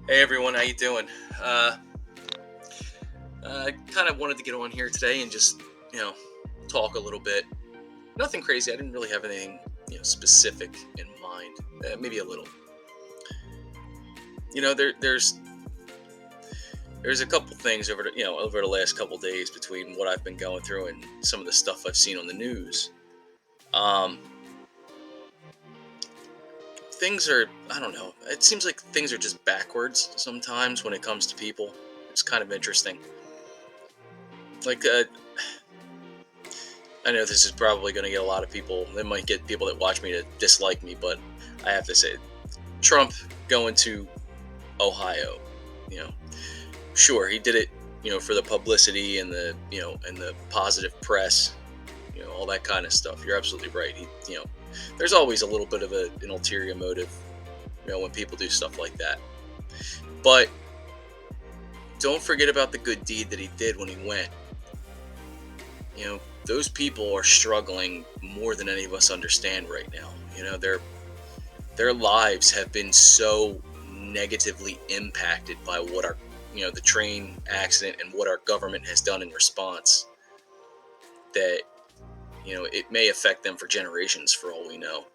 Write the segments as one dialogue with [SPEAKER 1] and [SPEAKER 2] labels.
[SPEAKER 1] Hey everyone, how you doing? Uh, I kind of wanted to get on here today and just you know talk a little bit. Nothing crazy. I didn't really have anything specific in mind. Maybe a little. There's a couple things over the last couple days between what I've been going through and some of the stuff I've seen on the news. Um, things are I don't know. It seems like things are just backwards sometimes when it comes to people. It's kind of interesting. Like I know this is probably going to get a lot of people. It might get people that watch me to dislike me, but I have to say, Trump going to Ohio, you know, sure he did it, for the publicity and the positive press, all that kind of stuff. You're absolutely right. There's always a little bit of an ulterior motive, when people do stuff like that. But don't forget about the good deed that he did when he went. Those people are struggling more than any of us understand right now. Their lives have been so negatively impacted by what our the train accident and what our government has done in response that it may affect them for generations for all we know,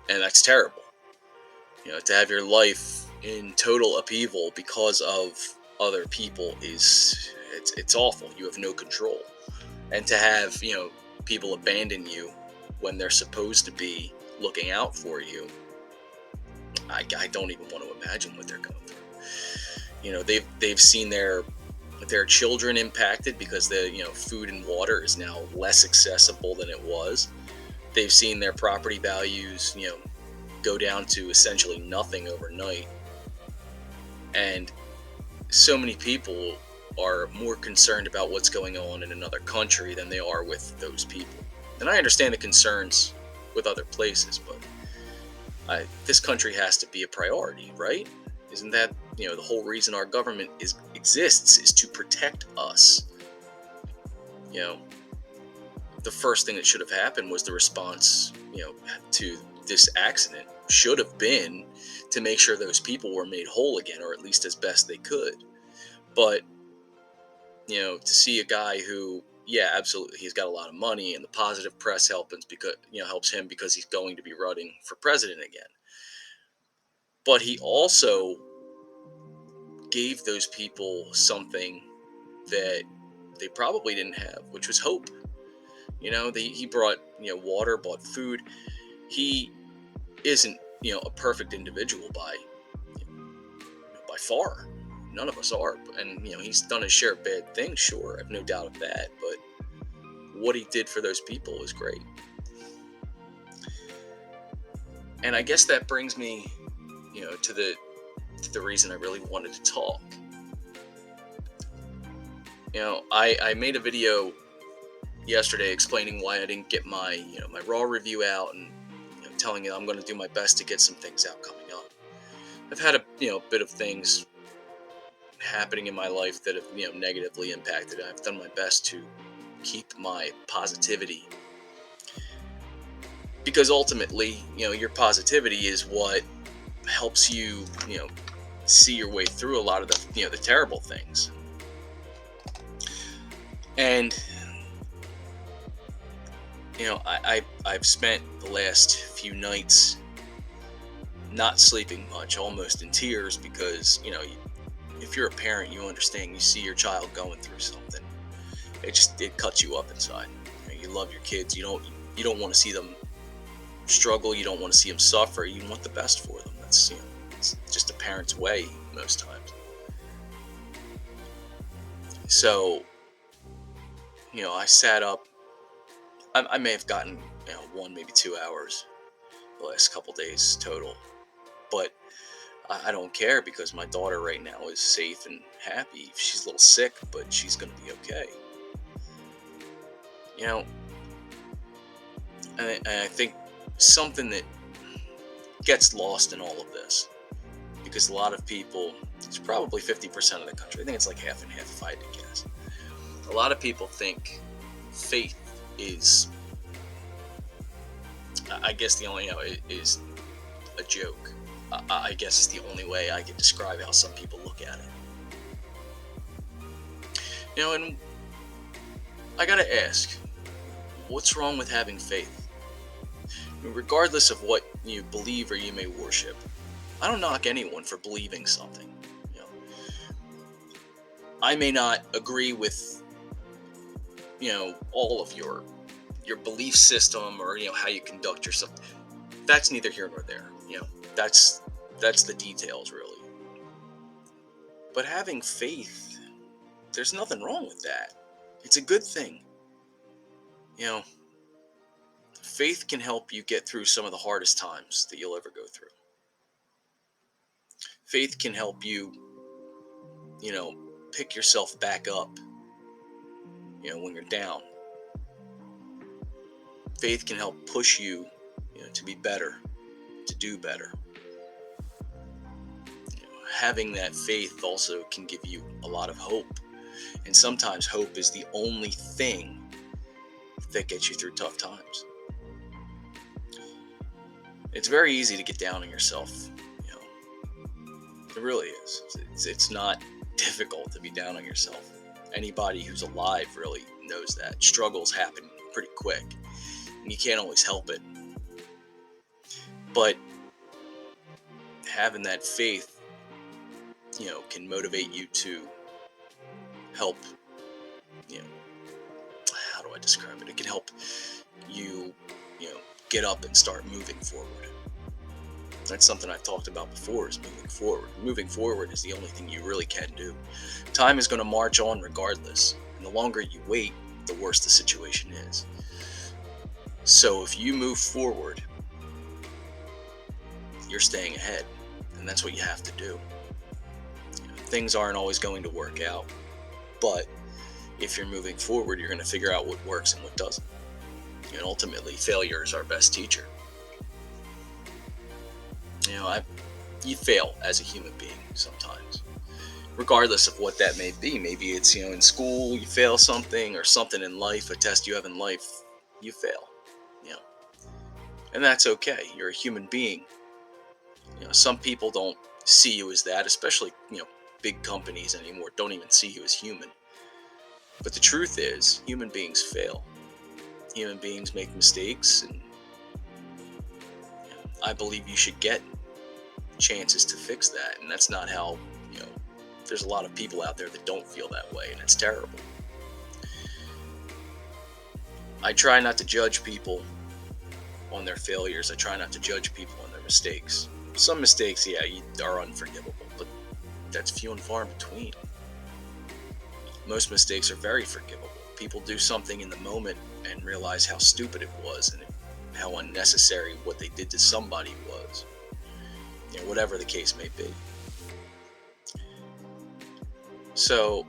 [SPEAKER 1] and that's terrible. To have your life in total upheaval because of other people it's awful. You have no control, and to have people abandon you when they're supposed to be looking out for you, I don't even want to imagine what they're going through. They've seen their children impacted because the food and water is now less accessible than it was. They've seen their property values go down to essentially nothing overnight, and so many people are more concerned about what's going on in another country than they are with those people. And I understand the concerns with other places, but this country has to be a priority, right? Isn't that the whole reason our government exists is to protect us? You know, the first thing that should have happened was the response, to this accident should have been to make sure those people were made whole again, or at least as best they could. But to see a guy who, yeah, absolutely, he's got a lot of money, and the positive press helps him because he's going to be running for president again. But he also gave those people something that they probably didn't have, which was hope. He brought water, bought food. He isn't a perfect individual by far. None of us are, and he's done his share of bad things. Sure, I have no doubt of that. But what he did for those people was great. And I guess that brings me, to the reason I really wanted to talk. I made a video yesterday explaining why I didn't get my raw review out, and telling you I'm going to do my best to get some things out coming up. I've had a bit of things happening in my life that have negatively impacted it. I've done my best to keep my positivity, because ultimately your positivity is what helps you see your way through a lot of the terrible things. And I've spent the last few nights not sleeping much, almost in tears, because if you're a parent, you understand. You see your child going through something, it cuts you up inside. You love your kids. You don't want to see them struggle. You don't want to see them suffer. You want the best for them. That's it's just a parent's way most times. So I sat up. I may have gotten 1, maybe 2 hours the last couple days total, but I don't care, because my daughter right now is safe and happy. She's a little sick, but she's going to be okay. You know, and I think something that gets lost in all of this, because a lot of people, it's probably 50% of the country. I think it's like half and half if I had to guess. A lot of people think faith is, I guess the only, is a joke. I guess is the only way I could describe how some people look at it. And I gotta ask, what's wrong with having faith? I mean, regardless of what you believe or you may worship, I don't knock anyone for believing something. You know, I may not agree with all of your belief system or how you conduct yourself. That's neither here nor there. That's that's the details really. But having faith, there's nothing wrong with that. It's a good thing. You know, faith can help you get through some of the hardest times that you'll ever go through. Faith can help you, you know, pick yourself back up, when you're down. Faith can help push you, to be better, to do better. Having that faith also can give you a lot of hope. And sometimes hope is the only thing that gets you through tough times. It's very easy to get down on yourself. It really is. It's not difficult to be down on yourself. Anybody who's alive really knows that. Struggles happen pretty quick, and you can't always help it. But having that faith, can motivate you to help, you know, how do I describe it? It can help you, get up and start moving forward. That's something I've talked about before, is moving forward. Moving forward is the only thing you really can do. Time is going to march on regardless. And the longer you wait, the worse the situation is. So if you move forward, you're staying ahead. And that's what you have to do. Things aren't always going to work out. But if you're moving forward, you're going to figure out what works and what doesn't. And ultimately, failure is our best teacher. You fail as a human being sometimes, regardless of what that may be. Maybe it's, in school you fail something, or something in life, a test you have in life, you fail, and that's okay. You're a human being. Some people don't see you as that, especially, big companies anymore don't even see you as human. But the truth is, human beings fail. Human beings make mistakes, and I believe you should get chances to fix that. And that's not how, there's a lot of people out there that don't feel that way, and it's terrible. I try not to judge people on their failures. I try not to judge people on their mistakes. Some mistakes, are unforgivable, but that's few and far in between. Most mistakes are very forgivable. People do something in the moment and realize how stupid it was, and how unnecessary what they did to somebody was. Whatever the case may be. So,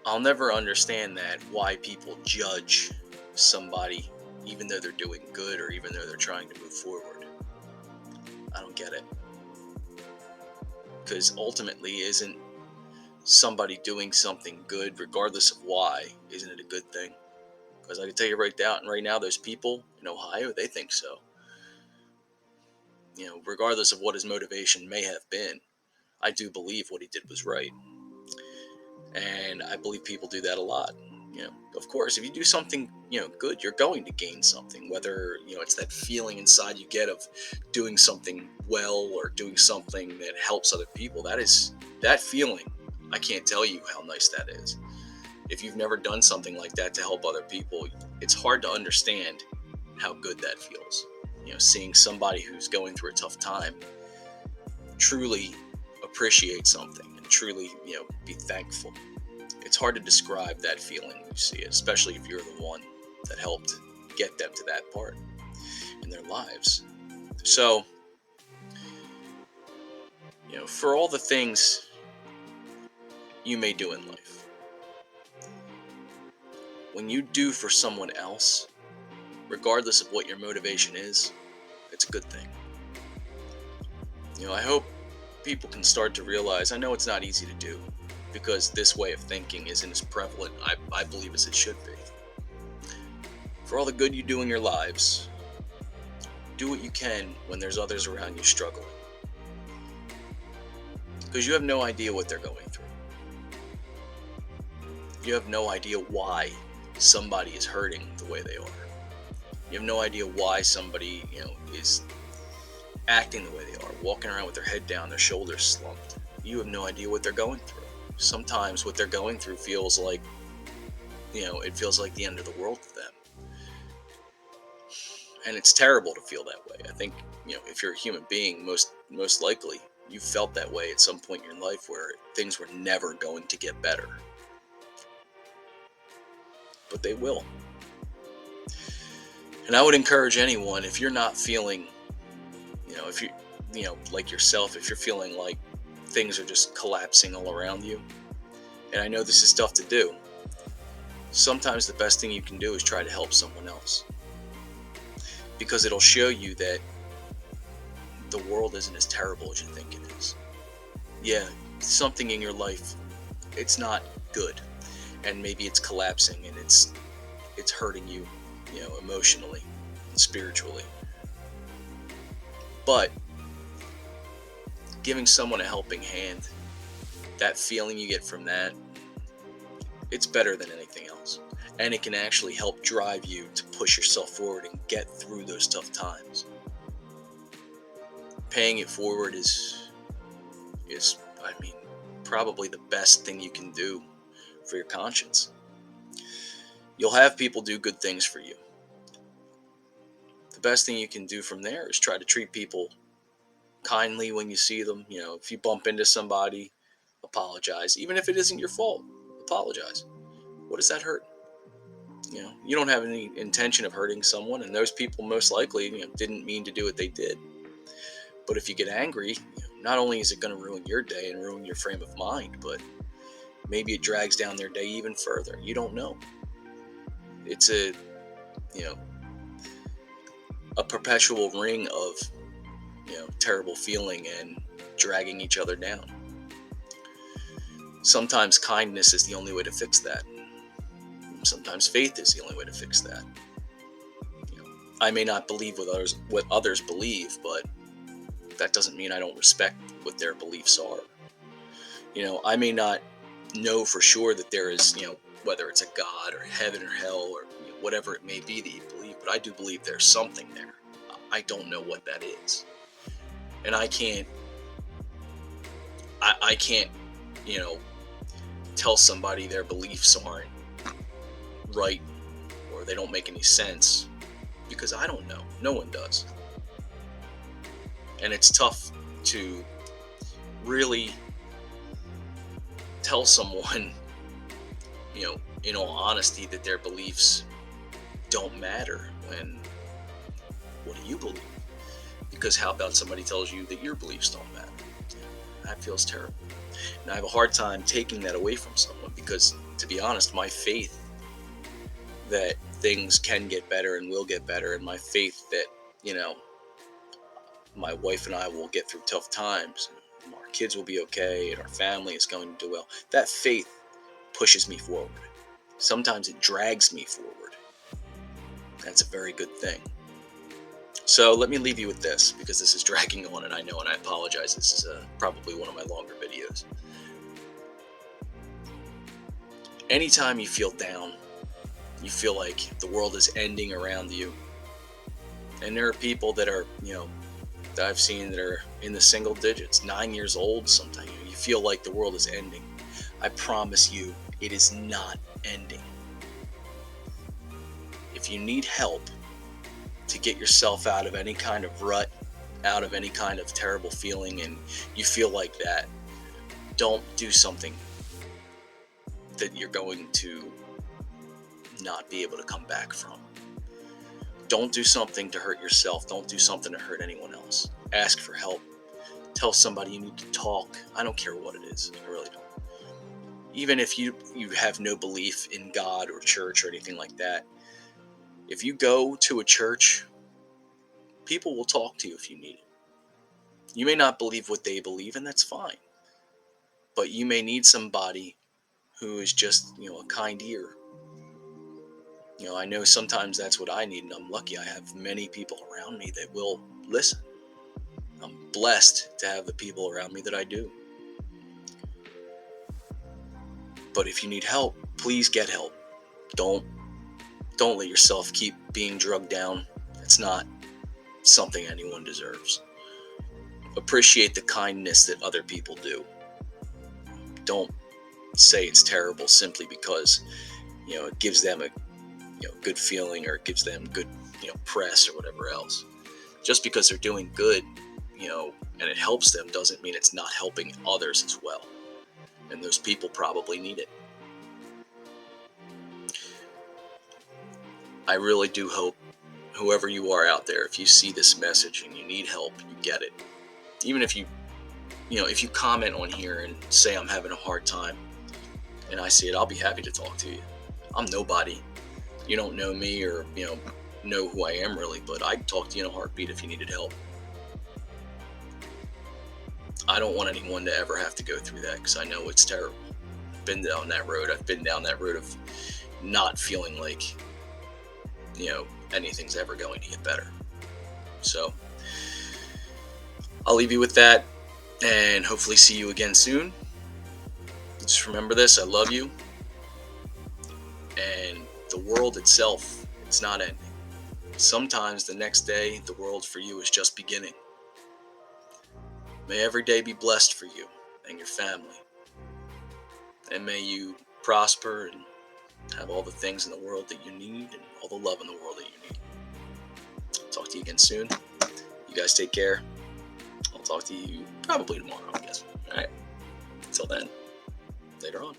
[SPEAKER 1] I'll never understand why people judge somebody even though they're doing good, or even though they're trying to move forward. I don't get it. Because ultimately, isn't somebody doing something good, regardless of why, isn't it a good thing? Because I can tell you right now, those people in Ohio, they think so. Regardless of what his motivation may have been, I do believe what he did was right. And I believe people do that a lot. Of course, if you do something, good, you're going to gain something, whether, it's that feeling inside you get of doing something well, or doing something that helps other people. That feeling, I can't tell you how nice that is. If you've never done something like that to help other people, it's hard to understand how good that feels. Seeing somebody who's going through a tough time truly appreciate something, and truly, be thankful. It's hard to describe that feeling when you see it, especially if you're the one that helped get them to that part in their lives. So, for all the things you may do in life, when you do for someone else, regardless of what your motivation is, it's a good thing. I hope people can start to realize, I know it's not easy to do, because this way of thinking isn't as prevalent, I believe, as it should be. For all the good you do in your lives, do what you can when there's others around you struggling. because you have no idea what they're going through. You have no idea why somebody is hurting the way they are. You have no idea why somebody, is acting the way they are, walking around with their head down, their shoulders slumped. You have no idea what they're going through. Sometimes what they're going through feels like, it feels like the end of the world to them. And it's terrible to feel that way. I think, if you're a human being, most likely you felt that way at some point in your life where things were never going to get better. But they will. And I would encourage anyone, if you're not feeling, if you, like yourself, if you're feeling like things are just collapsing all around you, and I know this is tough to do, sometimes the best thing you can do is try to help someone else. Because it'll show you that the world isn't as terrible as you think it is. Yeah, something in your life, it's not good. And maybe it's collapsing and it's hurting you, emotionally and spiritually. But giving someone a helping hand, that feeling you get from that, it's better than anything else. And it can actually help drive you to push yourself forward and get through those tough times. Paying it forward is probably the best thing you can do for your conscience. You'll have people do good things for you. The best thing you can do from there is try to treat people kindly when you see them. If you bump into somebody, apologize. Even if it isn't your fault, apologize. What does that hurt? You don't have any intention of hurting someone, and those people most likely, didn't mean to do what they did. But if you get angry, not only is it going to ruin your day and ruin your frame of mind, but maybe it drags down their day even further. You don't know. It's a perpetual ring of, terrible feeling and dragging each other down. Sometimes kindness is the only way to fix that. Sometimes faith is the only way to fix that. I may not believe what others believe, but that doesn't mean I don't respect what their beliefs are. I may not know for sure that there is, whether it's a God or heaven or hell or whatever it may be that you believe, but I do believe there's something there. I don't know what that is. And I can't, tell somebody their beliefs aren't right or they don't make any sense because I don't know. No one does. And it's tough to really tell someone, in all honesty, that their beliefs don't matter when, what do you believe? Because how about somebody tells you that your beliefs don't matter? That feels terrible. And I have a hard time taking that away from someone because, to be honest, my faith that things can get better and will get better, and my faith that, my wife and I will get through tough times, and our kids will be okay, and our family is going to do well, that faith pushes me forward. Sometimes it drags me forward. That's a very good thing. So let me leave you with this, because this is dragging on, and I know, and I apologize. This is probably one of my longer videos. Anytime you feel down, you feel like the world is ending around you, and there are people that are, that I've seen that are in the single digits, 9 years old sometimes, you feel like the world is ending. I promise you, it is not ending. If you need help to get yourself out of any kind of rut, out of any kind of terrible feeling, and you feel like that, don't do something that you're going to not be able to come back from. Don't do something to hurt yourself. Don't do something to hurt anyone else. Ask for help. Tell somebody you need to talk. I don't care what it is. I really don't. Even if you have no belief in God or church or anything like that, if you go to a church, people will talk to you if you need it. You may not believe what they believe, and that's fine. But you may need somebody who is just, a kind ear. I know sometimes that's what I need, and I'm lucky I have many people around me that will listen. I'm blessed to have the people around me that I do. But if you need help, please get help. Don't don't let yourself keep being drugged down. It's not something anyone deserves. Appreciate the kindness that other people do. Don't say it's terrible simply because it gives them a good feeling, or it gives them good press or whatever else. Just because they're doing good, and it helps them, doesn't mean it's not helping others as well. And those people probably need it. I really do hope, whoever you are out there, if you see this message and you need help, you get it. Even if if you comment on here and say I'm having a hard time and I see it, I'll be happy to talk to you. I'm nobody. You don't know me, or know who I am really, but I'd talk to you in a heartbeat if you needed help. I don't want anyone to ever have to go through that, because I know it's terrible. Been down that road. I've been down that road of not feeling like anything's ever going to get better. So I'll leave you with that, and hopefully see you again soon. Just remember this: I love you, and the world itself, it's not ending. Sometimes the next day, the world for you is just beginning. May every day be blessed for you and your family, and may you prosper and have all the things in the world that you need, and all the love in the world that you need. Talk to you again soon. You guys take care. I'll talk to you probably tomorrow, I guess. All right. Until then, later on.